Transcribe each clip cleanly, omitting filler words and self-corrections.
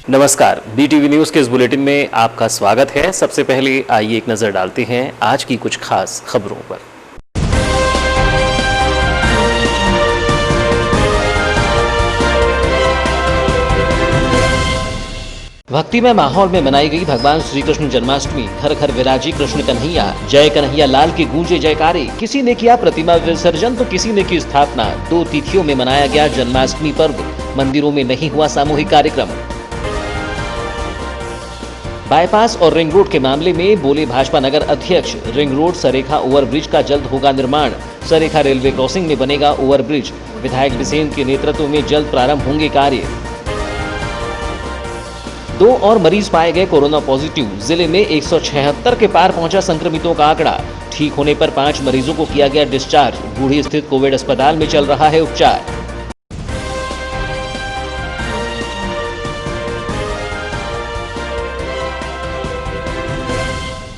नमस्कार, BTV news के इस बुलेटिन में आपका स्वागत है। सबसे पहले आइए एक नजर डालते हैं आज की कुछ खास खबरों पर। भक्तिमय माहौल में मनाई गई भगवान श्री कृष्ण जन्माष्टमी। घर घर विराजी कृष्ण कन्हैया, जय कन्हैया लाल की गूंजे जयकारे। किसी ने किया प्रतिमा विसर्जन तो किसी ने की स्थापना। 2 तिथियों में मनाया गया जन्माष्टमी पर्व। मंदिरों में नहीं हुआ सामूहिक कार्यक्रम। बाईपास और रिंग रोड के मामले में बोले भाजपा नगर अध्यक्ष, रिंग रोड सरेखा ओवरब्रिज का जल्द होगा निर्माण। सरेखा रेलवे क्रॉसिंग में बनेगा ओवरब्रिज। विधायक बिसेन के नेतृत्व में जल्द प्रारंभ होंगे कार्य। 2 और मरीज पाए गए कोरोना पॉजिटिव। जिले में 176 के पार पहुंचा संक्रमितों का आंकड़ा। ठीक होने पर 5 मरीजों को किया गया डिस्चार्ज। बूढ़ी स्थित कोविड अस्पताल में चल रहा है उपचार।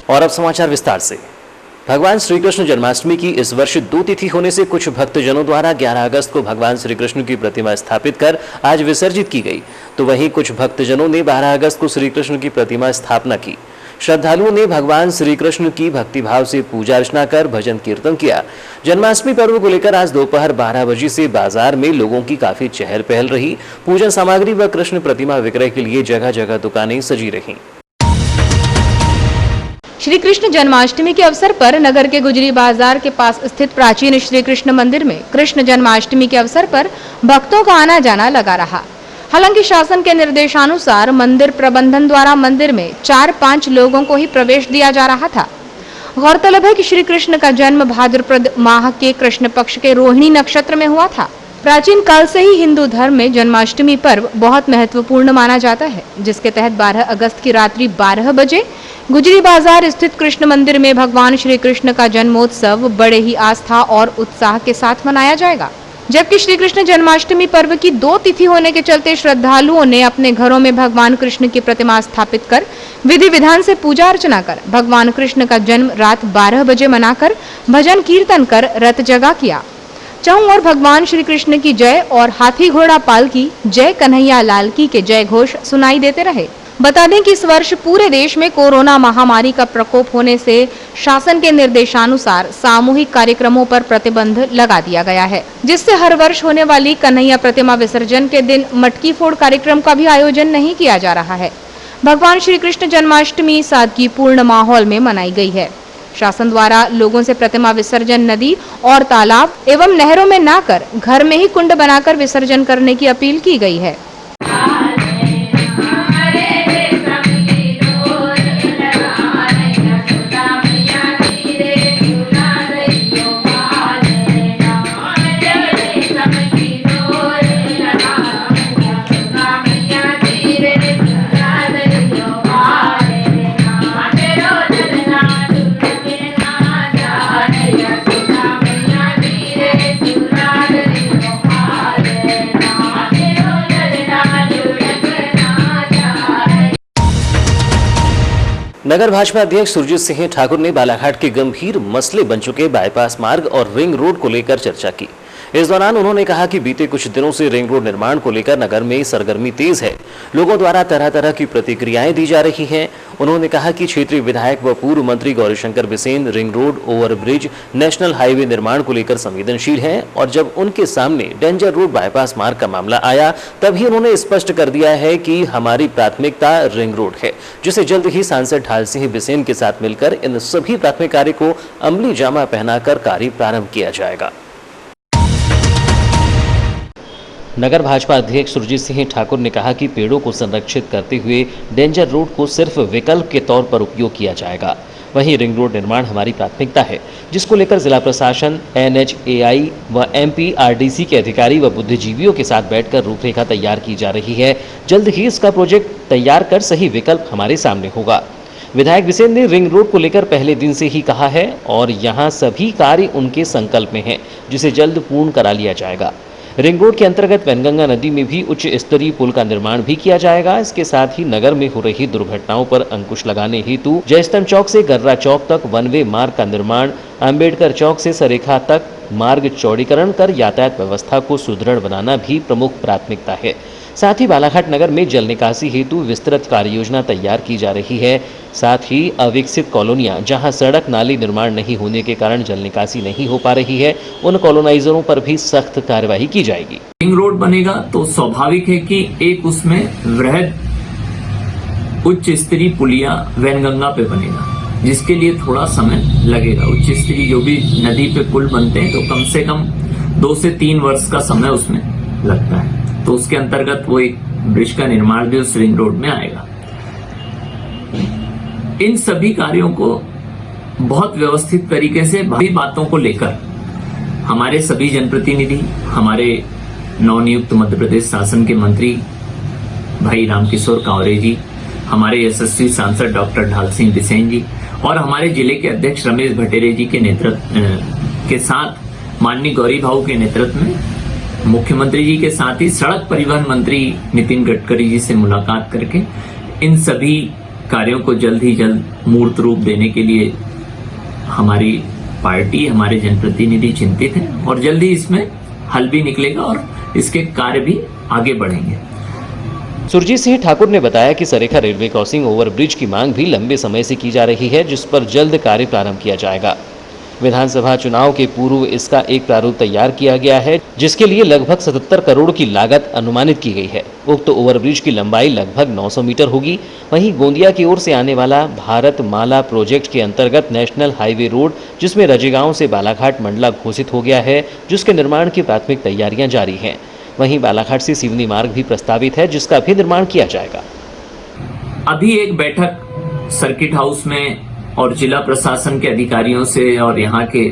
और अब समाचार विस्तार से। भगवान श्री कृष्ण जन्माष्टमी की इस वर्ष 2 तिथि होने से कुछ भक्तजनों द्वारा 11 अगस्त को भगवान श्री कृष्ण की प्रतिमा स्थापित कर आज विसर्जित की गई, तो वहीं कुछ भक्तजनों ने 12 अगस्त को श्री कृष्ण की प्रतिमा स्थापना की। श्रद्धालुओं ने भगवान श्री कृष्ण की भक्तिभाव से पूजा अर्चना कर भजन कीर्तन किया। जन्माष्टमी पर्व को लेकर आज दोपहर 12 बजे से बाजार में लोगों की काफी चहल पहल रही। पूजन सामग्री व कृष्ण प्रतिमा विक्रय के लिए जगह जगह दुकानें सजी रहीं। श्री कृष्ण जन्माष्टमी के अवसर पर नगर के गुजरी बाजार के पास स्थित प्राचीन श्री कृष्ण मंदिर में कृष्ण जन्माष्टमी के अवसर पर भक्तों का आना जाना लगा रहा। हालांकि शासन के निर्देशानुसार मंदिर प्रबंधन द्वारा मंदिर में 4-5 लोगों को ही प्रवेश दिया जा रहा था। गौरतलब है कि श्री कृष्ण का जन्म भाद्रपद माह के कृष्ण पक्ष के रोहिणी नक्षत्र में हुआ था। प्राचीन काल से ही हिंदू धर्म में जन्माष्टमी पर्व बहुत महत्वपूर्ण माना जाता है, जिसके तहत 12 अगस्त की रात्रि 12 बजे गुजरी बाजार स्थित कृष्ण मंदिर में भगवान श्री कृष्ण का जन्मोत्सव बड़े ही आस्था और उत्साह के साथ मनाया जाएगा। जबकि श्री कृष्ण जन्माष्टमी पर्व की 2 तिथि होने के चलते श्रद्धालुओं ने अपने घरों में भगवान कृष्ण की प्रतिमा स्थापित कर विधि विधान से पूजा अर्चना कर भगवान कृष्ण का जन्म रात 12 बजे मनाकर भजन कीर्तन कर रथ जगा किया। चारों ओर भगवान श्री कृष्ण की जय और हाथी घोड़ा पालकी जय कन्हैया लाल की के जय घोष सुनाई देते रहे। बता दें कि इस वर्ष पूरे देश में कोरोना महामारी का प्रकोप होने से शासन के निर्देशानुसार सामूहिक कार्यक्रमों पर प्रतिबंध लगा दिया गया है, जिससे हर वर्ष होने वाली कन्हैया प्रतिमा विसर्जन के दिन मटकी फोड़ कार्यक्रम का भी आयोजन नहीं किया जा रहा है। भगवान श्री कृष्ण जन्माष्टमी सादगीपूर्ण माहौल में मनाई गई है। शासन द्वारा लोगों से प्रतिमा विसर्जन नदी और तालाब एवं नहरों में न कर घर में ही कुंड बनाकर विसर्जन करने की अपील की गई है। नगर भाजपा अध्यक्ष सुरजीत सिंह ठाकुर ने बालाघाट के गंभीर मसले बन चुके बाईपास मार्ग और रिंग रोड को लेकर चर्चा की। इस दौरान उन्होंने कहा कि बीते कुछ दिनों से रिंग रोड निर्माण को लेकर नगर में सरगर्मी तेज है। लोगों द्वारा तरह तरह की प्रतिक्रियाएं दी जा रही हैं। उन्होंने कहा कि क्षेत्रीय विधायक व पूर्व मंत्री Gaurishankar Bisen ring road, overbridge, national highway निर्माण को लेकर संवेदनशील हैं और जब उनके सामने डेंजर रोड बाईपास मार्ग का मामला आया तभी उन्होंने स्पष्ट कर दिया है कि हमारी प्राथमिकता रिंग रोड है, जिसे जल्द ही सांसद ढाल सिंह बिसेन के साथ मिलकर इन सभी प्राथमिक कार्य को अमली जामा पहनाकर कार्य प्रारंभ किया जाएगा। नगर भाजपा अध्यक्ष सुरजीत सिंह ठाकुर ने कहा कि पेड़ों को संरक्षित करते हुए डेंजर रोड को सिर्फ विकल्प के तौर पर उपयोग किया जाएगा। वहीं रिंग रोड निर्माण हमारी प्राथमिकता है, जिसको लेकर जिला प्रशासन, NHAI व MPRDC के अधिकारी व बुद्धिजीवियों के साथ बैठकर रूपरेखा तैयार की जा रही है। जल्द ही इसका प्रोजेक्ट तैयार कर सही विकल्प हमारे सामने होगा। विधायक बिसेन ने रिंग रोड को लेकर पहले दिन से ही कहा है और यहाँ सभी कार्य उनके संकल्प में है, जिसे जल्द पूर्ण करा लिया जाएगा। रिंग रोड के अंतर्गत वैनगंगा नदी में भी उच्च स्तरीय पुल का निर्माण भी किया जाएगा। इसके साथ ही नगर में हो रही दुर्घटनाओं पर अंकुश लगाने हेतु जयस्तंभ चौक से गर्रा चौक तक वन वे मार्ग का निर्माण, अंबेडकर चौक से सरेखा तक मार्ग चौड़ीकरण कर यातायात व्यवस्था को सुदृढ़ बनाना भी प्रमुख प्राथमिकता है। साथ ही बालाघाट नगर में जल निकासी हेतु विस्तृत कार्य योजना तैयार की जा रही है। साथ ही अविकसित कॉलोनियां जहां सड़क नाली निर्माण नहीं होने के कारण जल निकासी नहीं हो पा रही है, उन कॉलोनाइजरों पर भी सख्त कार्यवाही की जाएगी। रिंग रोड बनेगा तो स्वाभाविक है कि एक उसमें वृहद उच्च स्तरीय पुलिया वैनगंगा पे बनेगा, जिसके लिए थोड़ा समय लगेगा। उच्च स्तरीय जो भी नदी पे पुल बनते हैं तो कम से कम 2 से 3 वर्ष का समय उसमें लगता है। तो उसके अंतर्गत वो एक ब्रिज का निर्माण भी उस रिंग रोड में आएगा। इन सभी कार्यों को बहुत व्यवस्थित तरीके से भावी बातों को लेकर हमारे सभी जनप्रतिनिधि, हमारे नवनियुक्त मध्य प्रदेश शासन के मंत्री भाई रामकिशोर कांवरे जी, हमारे यशस्वी सांसद डॉक्टर ढाल सिंह बिसेन जी और हमारे जिले के अध्यक्ष रमेश भटेरे जी के नेतृत्व के साथ माननीय गौरी भाऊ के नेतृत्व में मुख्यमंत्री जी के साथ ही सड़क परिवहन मंत्री नितिन गडकरी जी से मुलाकात करके इन सभी कार्यों को जल्द ही जल्द मूर्त रूप देने के लिए हमारी पार्टी, हमारे जनप्रतिनिधि चिंतित हैं और जल्द ही इसमें हल भी निकलेगा और इसके कार्य भी आगे बढ़ेंगे। सुरजीत सिंह ठाकुर ने बताया कि सरेखा रेलवे क्रॉसिंग ओवरब्रिज की मांग भी लंबे समय से की जा रही है, जिस पर जल्द कार्य प्रारंभ किया जाएगा। विधानसभा चुनाव के पूर्व इसका एक प्रारूप तैयार किया गया है, जिसके लिए लगभग 77 करोड़ की लागत अनुमानित की गई है। उक्त ओवरब्रिज की लंबाई लगभग 900 मीटर होगी। वहीं गोंदिया की ओर से आने वाला भारत माला प्रोजेक्ट के अंतर्गत नेशनल हाईवे रोड, जिसमें रजेगांव से बालाघाट मंडला घोषित हो गया है, जिसके निर्माण की प्राथमिक तैयारियां जारी हैं। वहीं बालाघाट से सिवनी मार्ग भी प्रस्तावित है, जिसका भी निर्माण किया जाएगा। अभी एक बैठक सर्किट हाउस में और जिला प्रशासन के अधिकारियों से और यहाँ के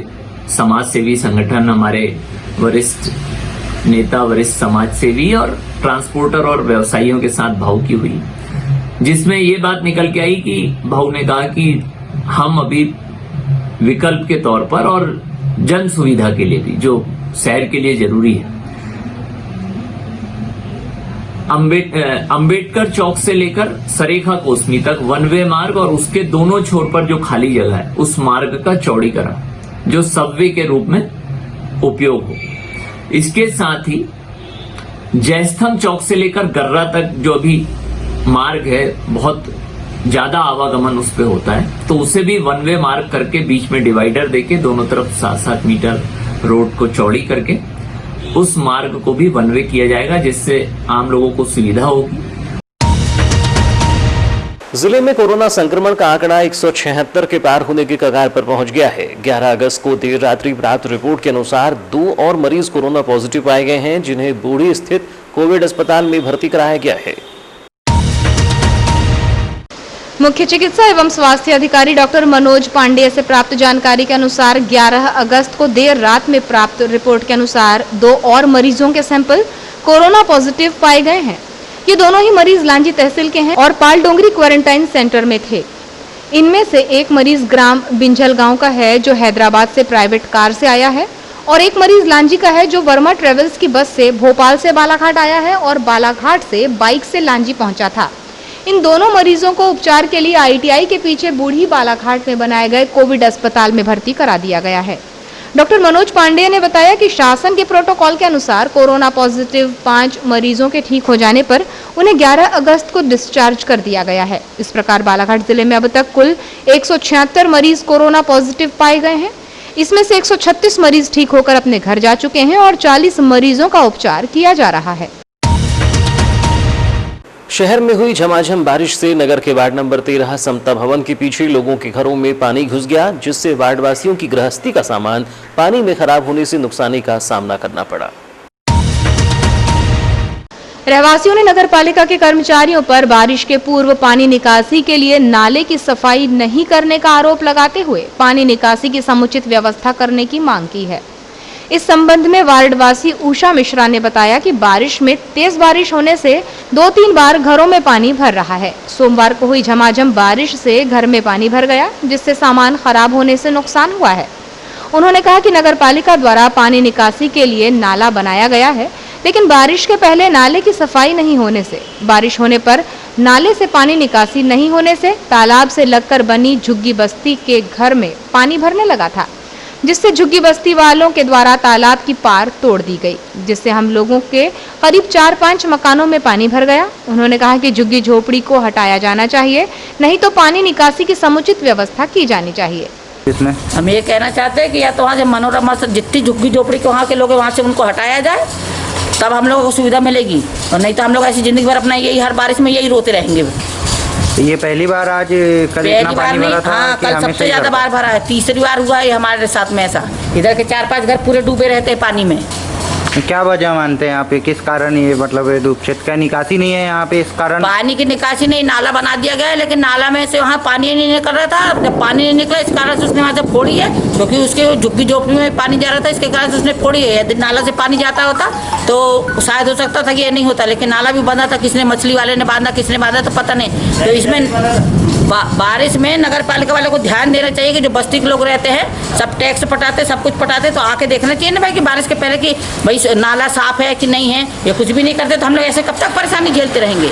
समाज सेवी संगठन, हमारे वरिष्ठ नेता, वरिष्ठ समाज सेवी और ट्रांसपोर्टर और व्यवसायियों के साथ भाऊ की हुई, जिसमें ये बात निकल के आई कि भाऊ ने कहा कि हम अभी विकल्प के तौर पर और जन सुविधा के लिए भी, जो शहर के लिए जरूरी है, अंबेडकर चौक से लेकर सरेखा कोसमी तक वन वे मार्ग और उसके दोनों छोर पर जो खाली जगह है उस मार्ग का चौड़ीकरण, जो सबवे के रूप में उपयोग हो। इसके साथ ही जयस्तंभ चौक से लेकर गर्रा तक जो भी मार्ग है, बहुत ज्यादा आवागमन उस पे होता है, तो उसे भी वन वे मार्ग करके बीच में डिवाइडर देके दोनों तरफ 7-7 मीटर रोड को चौड़ी करके उस मार्ग को भी वन वे किया जाएगा, जिससे आम लोगों को सुविधा होगी। जिले में कोरोना संक्रमण का आंकड़ा 176 के पार होने की कगार पर पहुंच गया है। 11 अगस्त को देर रात्रि प्राप्त रिपोर्ट के अनुसार 2 और मरीज कोरोना पॉजिटिव पाए गए हैं, जिन्हें बूढ़ी स्थित कोविड अस्पताल में भर्ती कराया गया है। मुख्य चिकित्सा एवं स्वास्थ्य अधिकारी डॉक्टर मनोज पांडेय से प्राप्त जानकारी के अनुसार 11 अगस्त को देर रात में प्राप्त रिपोर्ट के अनुसार 2 और मरीजों के सैंपल कोरोना पॉजिटिव पाए गए हैं। ये दोनों ही मरीज लांजी तहसील के हैं और पाल डोंगरी क्वारंटाइन सेंटर में थे। इनमें से एक मरीज ग्राम बिंझल गांव का है, जो हैदराबाद से प्राइवेट कार से आया है, और एक मरीज लांजी का है, जो वर्मा ट्रेवल्स की बस से भोपाल से बालाघाट आया है और बालाघाट से बाइक से लांजी पहुंचा था। इन दोनों मरीजों को उपचार के लिए ITI के पीछे बूढ़ी बालाघाट में बनाए गए कोविड अस्पताल में भर्ती करा दिया गया है। डॉक्टर मनोज पांडेय ने बताया कि शासन के प्रोटोकॉल के अनुसार कोरोना पॉजिटिव 5 मरीजों के ठीक हो जाने पर उन्हें 11 अगस्त को डिस्चार्ज कर दिया गया है। इस प्रकार बालाघाट जिले में अब तक कुल 176 मरीज कोरोना पॉजिटिव पाए गए हैं। इसमें से 136 मरीज ठीक होकर अपने घर जा चुके हैं और 40 मरीजों का उपचार किया जा रहा है। शहर में हुई झमाझम बारिश से नगर के वार्ड नंबर 13 समता भवन के पीछे लोगों के घरों में पानी घुस गया, जिससे वार्डवासियों की गृहस्थी का सामान पानी में खराब होने से नुकसानी का सामना करना पड़ा। रहवासियों ने नगर पालिका के कर्मचारियों पर बारिश के पूर्व पानी निकासी के लिए नाले की सफाई नहीं करने का आरोप लगाते हुए पानी निकासी की समुचित व्यवस्था करने की मांग की है। इस संबंध में वार्डवासी उषा मिश्रा ने बताया कि बारिश में तेज बारिश होने से 2-3 बार घरों में पानी भर रहा है। सोमवार को हुई झमाझम बारिश से घर में पानी भर गया, जिससे सामान खराब होने से नुकसान हुआ है। उन्होंने कहा कि नगर पालिका द्वारा पानी निकासी के लिए नाला बनाया गया है, लेकिन बारिश के पहले नाले की सफाई नहीं होने से, बारिश होने पर नाले से पानी निकासी नहीं होने से तालाब से लगकर बनी झुग्गी बस्ती के घर में पानी भरने लगा था, जिससे झुग्गी बस्ती वालों के द्वारा तालाब की पार तोड़ दी गई, जिससे हम लोगों के करीब 4-5 मकानों में पानी भर गया। उन्होंने कहा कि झुग्गी झोपड़ी को हटाया जाना चाहिए, नहीं तो पानी निकासी की समुचित व्यवस्था की जानी चाहिए। इसमें हम ये कहना चाहते हैं कि या तो वहाँ से मनोरमा से जितनी झुग्गी झोपड़ी के वहाँ के लोग हैं वहाँ से उनको हटाया जाए, तब हम लोगों को सुविधा मिलेगी, और नहीं तो हम लोग ऐसी जिंदगी भर अपना यही हर बारिश में यही रोते रहेंगे। ये पहली बार आज कल इतना पानी भरा था? हाँ, कि कल हमेशा सबसे ही ज्यादा भरता? बार भरा है, तीसरी बार हुआ है हमारे साथ में ऐसा। इधर के 4-5 घर पूरे डूबे रहते हैं पानी में। क्या वजह मानते हैं यहाँ पे, किस कारण ये मतलब क्षेत्र का निकासी नहीं है यहाँ पे, इस कारण? पानी की निकासी नहीं, नाला बना दिया गया है, लेकिन नाला में से वहाँ पानी नहीं निकल रहा था। जब पानी नहीं निकला इस कारण से उसने वहाँ से फोड़ी है, क्योंकि उसके झुग्गी झोपड़ी में पानी जा रहा था, इसके कारण से उसने फोड़ी है। यदि नाला से पानी जाता होता तो शायद हो सकता था कि ये नहीं होता, लेकिन नाला भी बंधा था। किसने, मछली वाले ने बांधा, किसने बांधा तो पता नहीं। तो इसमें बारिश में नगर पालिका वालों को ध्यान देना चाहिए कि जो बस्ती के लोग रहते हैं सब टैक्स पटाते, सब कुछ पटाते, तो आके देखना चाहिए ना भाई कि बारिश के पहले कि भाई नाला साफ है कि नहीं है। ये कुछ भी नहीं करते तो हम लोग ऐसे कब तक परेशानी झेलते रहेंगे।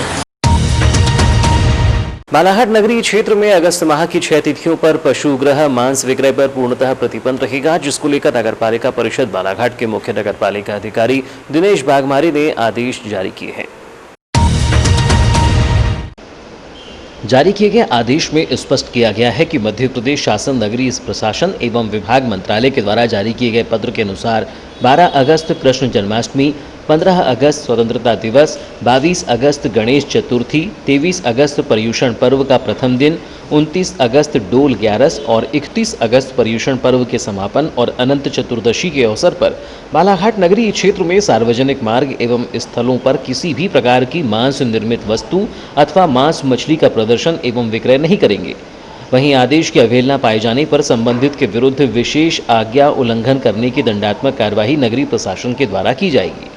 बालाघाट नगरीय क्षेत्र में अगस्त माह की 6 तिथियों पर पशुग्रह मांस विक्रय पर पूर्णतः प्रतिबंध रहेगा, जिसको लेकर नगरपालिका परिषद बालाघाट के मुख्य नगरपालिका अधिकारी दिनेश बागमारी ने आदेश जारी किए हैं। जारी किए गए आदेश में स्पष्ट किया गया है कि मध्य प्रदेश शासन नगरीय प्रशासन एवं विभाग मंत्रालय के द्वारा जारी किए गए पत्र के अनुसार 12 अगस्त कृष्ण जन्माष्टमी, 15 अगस्त स्वतंत्रता दिवस, 22 अगस्त गणेश चतुर्थी, 23 अगस्त पर्युषण पर्व का प्रथम दिन, 29 अगस्त डोल ग्यारस और 31 अगस्त पर्युषण पर्व के समापन और अनंत चतुर्दशी के अवसर पर बालाघाट नगरीय क्षेत्र में सार्वजनिक मार्ग एवं स्थलों पर किसी भी प्रकार की मांस निर्मित वस्तु अथवा मांस मछली का प्रदर्शन एवं विक्रय नहीं करेंगे। वहीं आदेश की अवहेलना पाए जाने पर संबंधित के विरुद्ध विशेष आज्ञा उल्लंघन करने की दंडात्मक कार्यवाही नगरीय प्रशासन के द्वारा की जाएगी।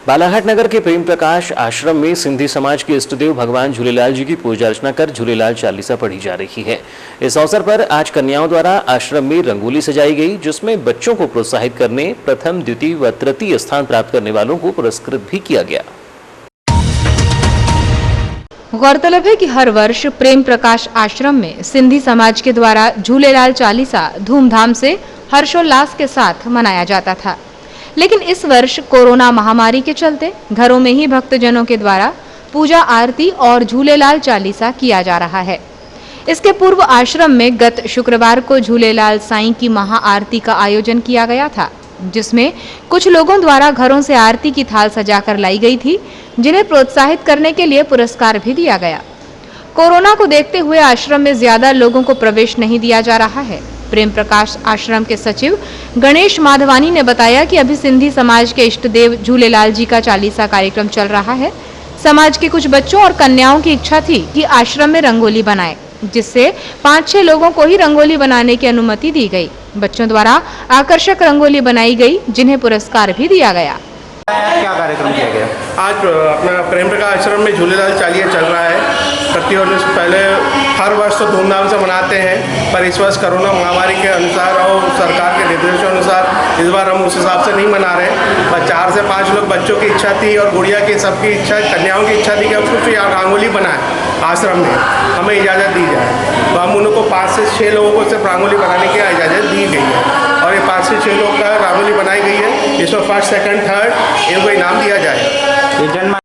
बालाघाट नगर के प्रेम प्रकाश आश्रम में सिंधी समाज के इष्ट देव भगवान झूलेलाल जी की पूजा अर्चना कर झूलेलाल चालीसा पढ़ी जा रही है। इस अवसर पर आज कन्याओं द्वारा आश्रम में रंगोली सजाई गई, जिसमें बच्चों को प्रोत्साहित करने प्रथम, द्वितीय व तृतीय स्थान प्राप्त करने वालों को पुरस्कृत भी किया गया। गौरतलब है कि हर वर्ष प्रेम प्रकाश आश्रम में सिंधी समाज के द्वारा झूलेलाल चालीसा धूमधाम से हर्षोल्लास के साथ मनाया जाता था, लेकिन इस वर्ष कोरोना महामारी के चलते घरों में ही भक्तजनों के द्वारा पूजा आरती और झूलेलाल चालीसा किया जा रहा है। इसके पूर्व आश्रम में गत शुक्रवार को झूलेलाल साईं की महाआरती का आयोजन किया गया था, जिसमें कुछ लोगों द्वारा घरों से आरती की थाल सजाकर लाई गई थी, जिन्हें प्रोत्साहित करने के लिए पुरस्कार भी दिया गया। कोरोना को देखते हुए आश्रम में ज्यादा लोगों को प्रवेश नहीं दिया जा रहा है। प्रेम प्रकाश आश्रम के सचिव गणेश माधवानी ने बताया कि अभी सिंधी समाज के इष्ट देव झूलेलाल जी का चालीसा कार्यक्रम चल रहा है। समाज के कुछ बच्चों और कन्याओं की इच्छा थी कि आश्रम में रंगोली बनाए, जिससे 5-6 लोगों को ही रंगोली बनाने की अनुमति दी गई। बच्चों द्वारा आकर्षक रंगोली बनाई गई, जिन्हें पुरस्कार भी दिया गया। क्या कार्यक्रम किया गया? आज अपना प्रेम प्रकाश आश्रम में झूलेलाल चालीसा चल रहा है। प्रतिवर्ष पहले हर वर्ष तो धूमधाम से मनाते हैं, पर इस वर्ष कोरोना महामारी के अनुसार और सरकार के निर्देशों अनुसार इस बार हम उस हिसाब से नहीं मना रहे। पर 4 से 5 लोग बच्चों की इच्छा थी और गुड़िया की सबकी इच्छा, कन्याओं की इच्छा थी कि हम कुछ यहाँ रंगोली बनाएं आश्रम में, हमें इजाज़त दी जाए। तो हम उनको 5 से 6 लोगों को सिर्फ रंगोली बनाने की इजाज़त दी गई है, और ये 5 से 6 लोग का रंगोली बनाई गई है, जिसमें फर्स्ट, सेकंड, थर्ड इनको इनाम दिया जाएगा।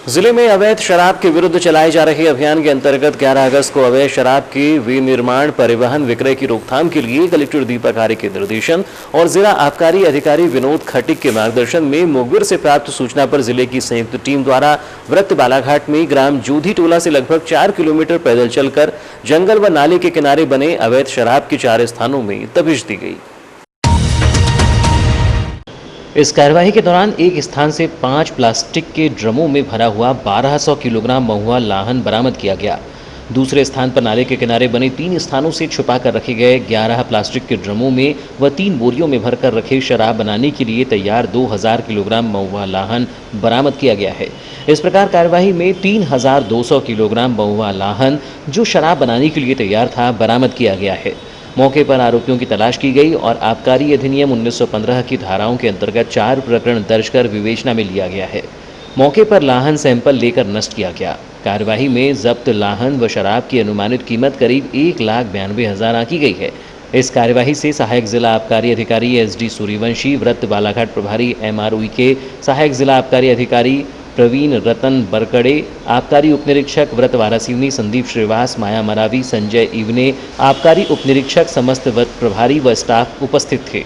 जिले में अवैध शराब के विरुद्ध चलाए जा रहे अभियान के अंतर्गत 11 अगस्त को अवैध शराब के विनिर्माण, परिवहन, विक्रय की रोकथाम के लिए कलेक्टर दीपक आर्य के निर्देशन और जिला आबकारी अधिकारी विनोद खटिक के मार्गदर्शन में मुखबिर से प्राप्त सूचना पर जिले की संयुक्त टीम द्वारा वृत्त बालाघाट में ग्राम जोधी टोला से लगभग 4 किलोमीटर पैदल चलकर जंगल व नाले के किनारे बने अवैध शराब के 4 स्थानों में तफ्तीश दी गई। इस कार्यवाही के दौरान एक स्थान से 5 प्लास्टिक के ड्रमों में भरा हुआ 1200 किलोग्राम महुआ लाहन बरामद किया गया। दूसरे स्थान पर नाले के किनारे बने 3 स्थानों से छुपा कर रखे गए 11 प्लास्टिक के ड्रमों में व 3 बोरियों में भरकर रखे शराब बनाने के लिए तैयार 2000 किलोग्राम महुआ लाहन बरामद किया गया है। इस प्रकार कार्यवाही में 3200 किलोग्राम महुआ लाहन, जो शराब बनाने के लिए तैयार था, बरामद किया गया है। मौके पर आरोपियों की तलाश की गई और आबकारी अधिनियम 1915 की धाराओं के अंतर्गत 4 प्रकरण दर्ज कर विवेचना में लिया गया है। मौके पर लाहन सैंपल लेकर नष्ट किया गया। कार्यवाही में जब्त लाहन व शराब की अनुमानित कीमत करीब 1,92,000 आंकी गई है। इस कार्यवाही से सहायक जिला आबकारी अधिकारी SD सूर्यवंशी, वृत्त बालाघाट प्रभारी MROE के सहायक जिला आबकारी अधिकारी प्रवीण रतन बरकड़े, आबकारी उपनिरीक्षक व्रत वारासिवनी संदीप श्रीवास, माया मरावी, संजय इवने, आबकारी उपनिरीक्षक, समस्त व्रत प्रभारी व स्टाफ उपस्थित थे।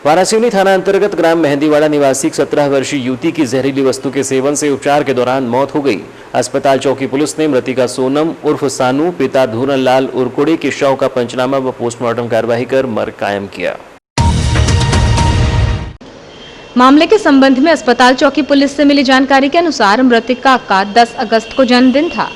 वारासिवनी थाना अंतर्गत ग्राम मेहंदीवाड़ा निवासी 17 वर्षीय युवती की जहरीली वस्तु के सेवन से उपचार के दौरान मौत हो गई। अस्पताल चौकी पुलिस ने मृतिका सोनम उर्फ सानू, पिता धूरन लाल उर्कुड़े के शव का पंचनामा व पोस्टमार्टम कार्यवाही कर मर्ग कायम किया। मामले के संबंध में अस्पताल चौकी पुलिस से मिली जानकारी के अनुसार मृतका का 10 अगस्त को जन्मदिन था।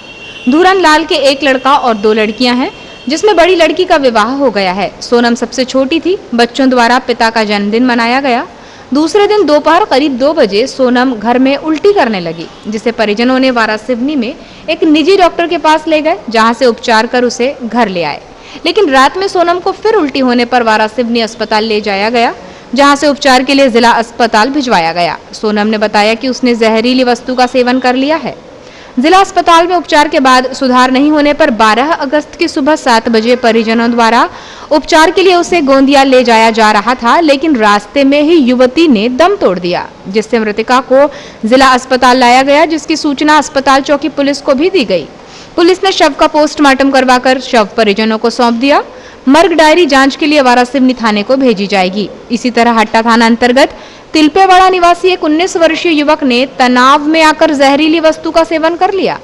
धूरन लाल के एक लड़का और 2 लड़कियां हैं, जिसमें बड़ी लड़की का विवाह हो गया है। सोनम सबसे छोटी थी। बच्चों द्वारा पिता का जन्मदिन मनाया गया। दूसरे दिन दोपहर करीब 2 बजे सोनम घर में उल्टी करने लगी, जिसे परिजनों ने वारासिवनी में एक निजी डॉक्टर के पास ले गए, जहां से उपचार कर उसे घर ले आए। लेकिन रात में सोनम को फिर उल्टी होने पर वारासिवनी अस्पताल ले जाया गया, जहां से उपचार के लिए जिला अस्पताल भिजवाया गया। सोनम ने बताया कि उसने जहरीली वस्तु का सेवन कर लिया है। जिला अस्पताल में उपचार के बाद सुधार नहीं होने पर 12 अगस्त की सुबह 7 बजे परिजनों द्वारा उपचार के लिए उसे गोंदिया ले जाया जा रहा था, लेकिन रास्ते में ही युवती ने दम तोड़ दिया, जिससे मृतका को जिला अस्पताल लाया गया, जिसकी सूचना अस्पताल चौकी पुलिस को भी दी गई। पुलिस ने शव का पोस्टमार्टम करवाकर शव परिजनों को सौंप दिया। मर्ग डायरी जांच के लिए वारासिवनी थाने को भेजी जाएगी। इसी तरह हट्टा थाना अंतर्गत तिलपेवाड़ा निवासी एक 19 वर्षीय युवक ने तनाव में आकर जहरीली वस्तु का सेवन कर लिया।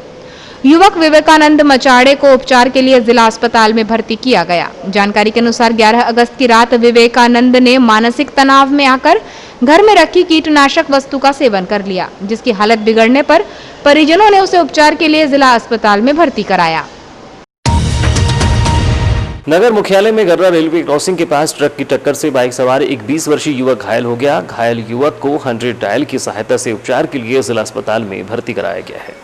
युवक विवेकानंद मचाड़े को उपचार के लिए जिला अस्पताल में भर्ती किया गया। जानकारी के अनुसार 11 अगस्त की रात विवेकानंद ने मानसिक तनाव में आकर घर में रखी कीटनाशक वस्तु का सेवन कर लिया, जिसकी हालत बिगड़ने पर परिजनों ने उसे उपचार के लिए जिला अस्पताल में भर्ती कराया। नगर मुख्यालय में गर्रा रेलवे क्रॉसिंग के पास ट्रक की टक्कर से बाइक सवार एक 20 वर्षीय युवक घायल हो गया। घायल युवक को 100 डायल की सहायता से उपचार के लिए जिला अस्पताल में भर्ती कराया गया है।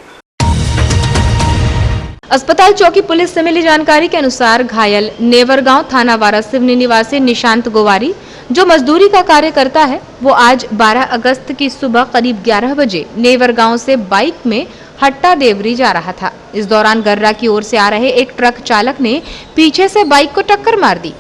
अस्पताल चौकी पुलिस से मिली जानकारी के अनुसार घायल नेवरगांव थाना वारासिवनी निवासी निशांत गोवारी, जो मजदूरी का कार्य करता है, वो आज 12 अगस्त की सुबह करीब 11 बजे नेवरगांव से बाइक में हट्टा देवरी जा रहा था। इस दौरान गर्रा की ओर से आ रहे एक ट्रक चालक ने पीछे से बाइक को टक्कर मार दी।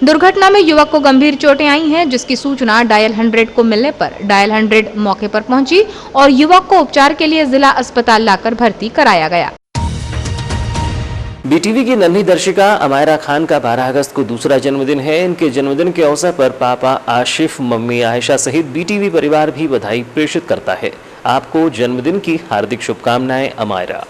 दुर्घटना में युवक को गंभीर चोटें आई हैं, जिसकी सूचना डायल 100 को मिलने पर डायल 100 मौके पर पहुंची और युवक को उपचार के लिए जिला अस्पताल लाकर भर्ती कराया गया। BTV की नन्ही दर्शिका अमायरा खान का 12 अगस्त को दूसरा जन्मदिन है। इनके जन्मदिन के अवसर पर पापा आशिफ, मम्मी आयशा सहित BTV परिवार भी बधाई प्रेषित करता है। आपको जन्मदिन की हार्दिक शुभकामनाएं अमायरा।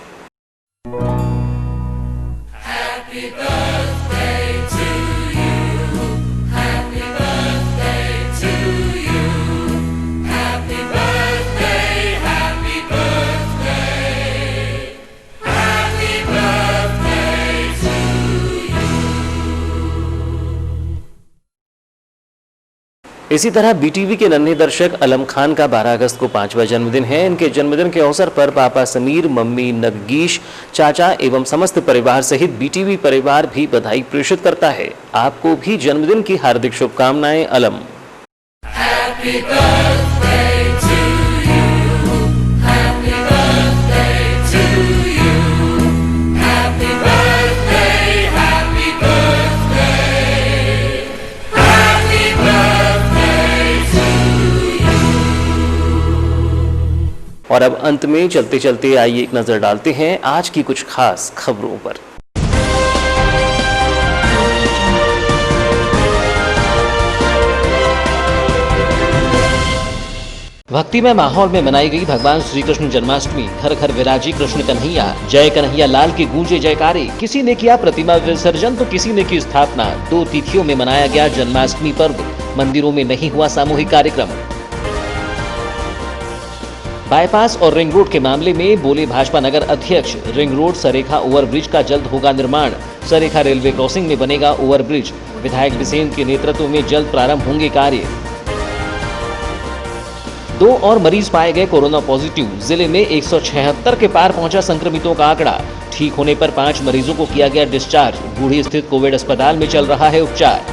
इसी तरह BTV के नन्हे दर्शक अलम खान का 12 अगस्त को 5वां जन्मदिन है। इनके जन्मदिन के अवसर पर पापा समीर, मम्मी नगीश, चाचा एवं समस्त परिवार सहित BTV परिवार भी बधाई प्रेषित करता है। आपको भी जन्मदिन की हार्दिक शुभकामनाएं अलम। और अब अंत में चलते चलते आइए एक नजर डालते हैं आज की कुछ खास खबरों पर। भक्तिमय माहौल में मनाई गई भगवान श्री कृष्ण जन्माष्टमी। घर घर विराजी कृष्ण कन्हैया, जय कन्हैया लाल के गूंजे जयकारे। किसी ने किया प्रतिमा विसर्जन तो किसी ने की स्थापना। 2 तिथियों में मनाया गया जन्माष्टमी पर्व। मंदिरों में नहीं हुआ सामूहिक कार्यक्रम। बाईपास और रिंग रोड के मामले में बोले भाजपा नगर अध्यक्ष, रिंग रोड सरेखा ओवरब्रिज का जल्द होगा निर्माण। सरेखा रेलवे क्रॉसिंग में बनेगा ओवरब्रिज। विधायक बिसेन के नेतृत्व में जल्द प्रारंभ होंगे कार्य। 2 और मरीज पाए गए कोरोना पॉजिटिव। जिले में 176 के पार पहुंचा संक्रमितों का आंकड़ा। ठीक होने पर 5 मरीजों को किया गया डिस्चार्ज। बूढ़ी स्थित कोविड अस्पताल में चल रहा है उपचार।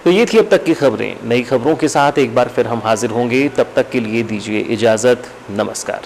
तो ये थी अब तक की खबरें। नई खबरों के साथ एक बार फिर हम हाजिर होंगे, तब तक के लिए दीजिए इजाजत। नमस्कार।